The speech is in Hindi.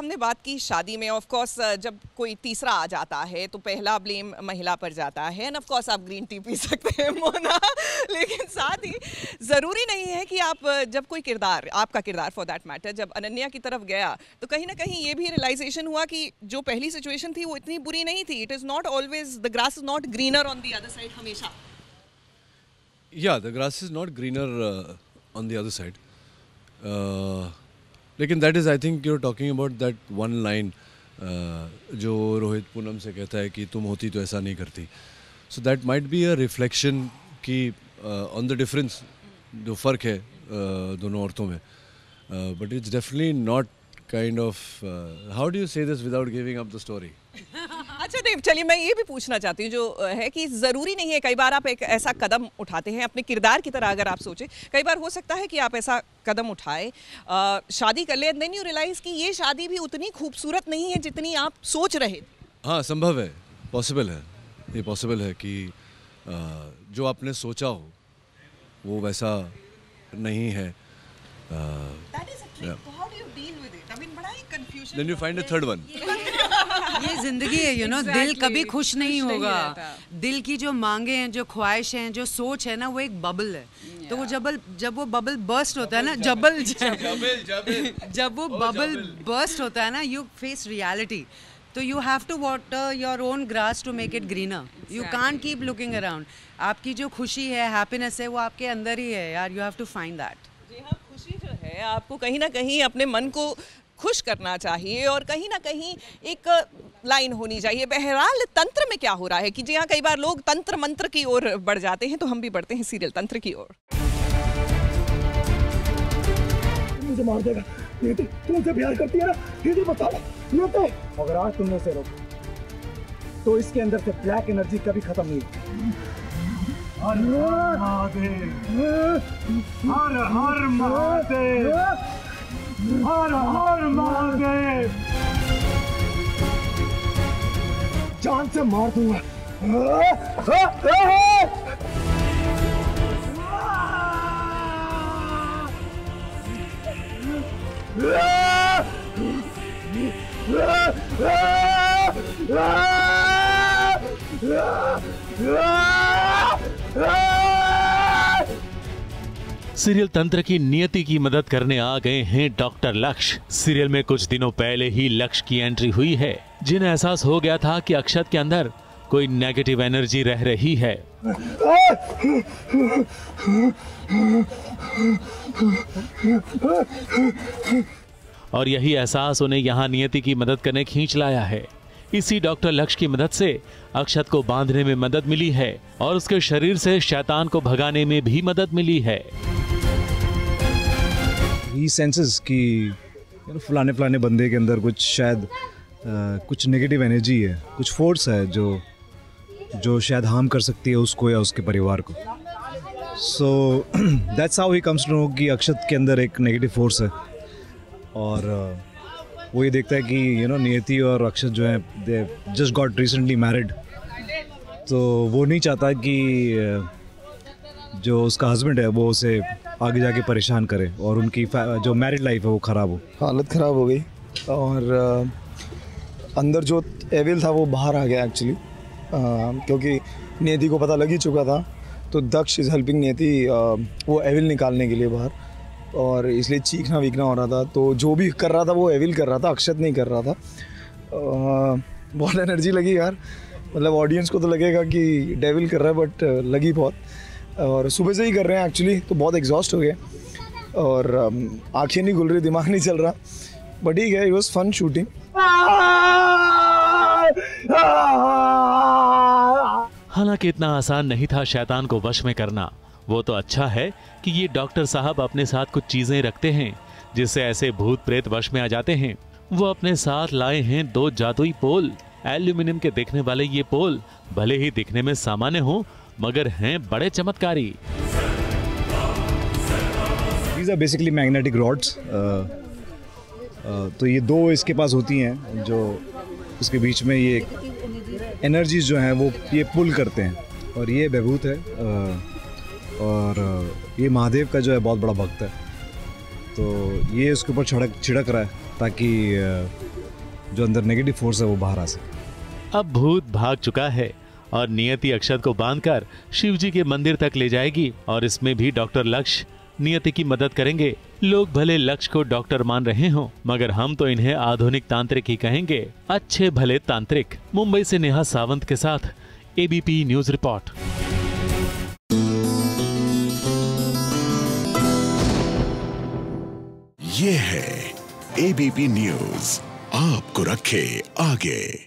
हमने बात की शादी में, ऑफ कोर्स जब कोई तीसरा आ जाता है तो पहला ब्लेम महिला पर जाता है। एंड ऑफ कोर्स आप ग्रीन टी पी सकते हैं मोना, लेकिन साथ ही ज़रूरी नहीं है कि आप जब कोई किरदार, आपका किरदार फॉर दैट मैटर, जब अनन्या की तरफ गया तो कहीं ना कहीं ये भी रियलाइजेशन हुआ कि जो पहली सिचुएशन थी वो इतनी बुरी नहीं थी। It is not always, the grass is not greener on the other side हमेशा। या the grass is not greener on the other side, लेकिन that is, I think you are talking about that one line जो रोहित पूनम से कहता है कि तुम होती तो ऐसा नहीं करती। So that might be a reflection कि ऑन द डिफरेंस, जो फ़र्क है दोनों औरतों में, but it's definitely not kind of, how do you say this without giving up the story. अच्छा देव, चलिए मैं ये भी पूछना चाहती हूँ जो है कि ज़रूरी नहीं है, कई बार आप एक ऐसा कदम उठाते हैं अपने किरदार की तरह, अगर आप सोचें कई बार हो सकता है कि आप ऐसा कदम उठाए, शादी कर ले, देन यू रियलाइज़ कि ये शादी भी उतनी खूबसूरत नहीं है जितनी आप सोच रहे थे। हाँ, संभव है, पॉसिबल है, ये पॉसिबल है कि जो आपने सोचा हो वो वैसा नहीं है। Then you find a third one. ये जिंदगी है, यू नो, दिल कभी खुश नहीं होगा। दिल की जो मांगे हैं, जो ख्वाहिश हैं, जो सोच है ना, वो एक बबल है। तो वो जब वो बबल बर्स्ट होता है ना, जब वो बबल बर्स्ट होता है ना, यू फेस रियलिटी। तो you have to water your own grass to make it greener. You can't keep looking around. आपकी जो खुशी है, हैप्पीनेस है, वो आपके अंदर ही है यार। You have to find that. जी हाँ, खुशी जो है आपको कहीं ना कहीं अपने मन को खुश करना चाहिए और कहीं ना कहीं एक लाइन होनी चाहिए। बहरहाल तंत्र में क्या हो रहा है कि जी हाँ, कई बार लोग तंत्र मंत्र की ओर बढ़ जाते हैं, तो हम भी बढ़ते हैं सीरियल तंत्र की ओर। मुझे मार देगा, ये तो तुमसे प्यार करती है ना, ये तो बता ये तो। अगर आज तुमने उसे रोका तो इसके अंदर से ब्लैक एनर्जी कभी खत्म नहीं होगी। हर महादेव, हर हर महादेव, हर हर महादेव। जान से मार दूंगा। सीरियल तंत्र की नियति की मदद करने आ गए हैं डॉक्टर लक्ष्य। सीरियल में कुछ दिनों पहले ही लक्ष्य की एंट्री हुई है, जिन्हें एहसास हो गया था कि अक्षत के अंदर कोई नेगेटिव एनर्जी रह रही है। और यही एहसास उन्हें यहाँ नियति की मदद करने खींच लाया है। इसी डॉक्टर लक्ष्य की मदद से अक्षत को बांधने में मदद मिली है और उसके शरीर से शैतान को भगाने में भी मदद मिली है। He senses कि फलाने बंदे के अंदर कुछ शायद कुछ नेगेटिव एनर्जी है, कुछ फोर्स है जो शायद हार्म कर सकती है उसको या उसके परिवार को। So that's how he comes to know कि अक्षत के अंदर एक नेगेटिव फोर्स है। और वो ये देखता है कि नियति और अक्षत जो है, they just got recently married. तो वो नहीं चाहता कि जो उसका हस्बैंड है वो उसे आगे जाके परेशान करे और उनकी जो मैरिड लाइफ है वो ख़राब हो। हालत ख़राब हो गई और अंदर जो एविल था वो बाहर आ गया एक्चुअली, क्योंकि नियति को पता लग ही चुका था। तो दक्ष इज़ हेल्पिंग नियति वो एविल निकालने के लिए बाहर, और इसलिए चीखना वीखना हो रहा था। तो जो भी कर रहा था वो एविल कर रहा था, अक्षत नहीं कर रहा था। बहुत एनर्जी लगी यार, मतलब ऑडियंस को तो लगेगा कि डेविल कर रहा है, बट लगी बहुत। और सुबह से ही कर रहे हैं एक्चुअली, तो बहुत एग्जॉस्ट हो गए और आंखें नहीं खुल रही, दिमाग नहीं चल रहा, बट ठीक है, इट वाज फन शूटिंग। हालांकि इतना आसान नहीं था शैतान को वश में करना। वो तो अच्छा है कि ये डॉक्टर साहब अपने साथ कुछ चीजें रखते हैं जिससे ऐसे भूत प्रेत वश में आ जाते हैं। वो अपने साथ लाए हैं 2 जादुई पोल। एल्यूमिनियम के दिखने वाले ये पोल भले ही दिखने में सामान्य हो, मगर हैं बड़े चमत्कारी। These are basically magnetic rods. तो ये 2 इसके पास होती हैं जो उसके बीच में ये एनर्जीज जो हैं वो ये पुल करते हैं। और ये बेभूत है और ये महादेव का जो है बहुत बड़ा भक्त है। तो ये इसके ऊपर छिड़क रहा है ताकि जो अंदर नेगेटिव फोर्स है वो बाहर आ सके। अब भूत भाग चुका है और नियति अक्षत को बांधकर शिवजी के मंदिर तक ले जाएगी और इसमें भी डॉक्टर लक्ष्य नियति की मदद करेंगे। लोग भले लक्ष्य को डॉक्टर मान रहे हों, मगर हम तो इन्हें आधुनिक तांत्रिक ही कहेंगे, अच्छे भले तांत्रिक। मुंबई से नेहा सावंत के साथ एबीपी न्यूज रिपोर्ट। ये है एबीपी न्यूज, आपको रखे आगे।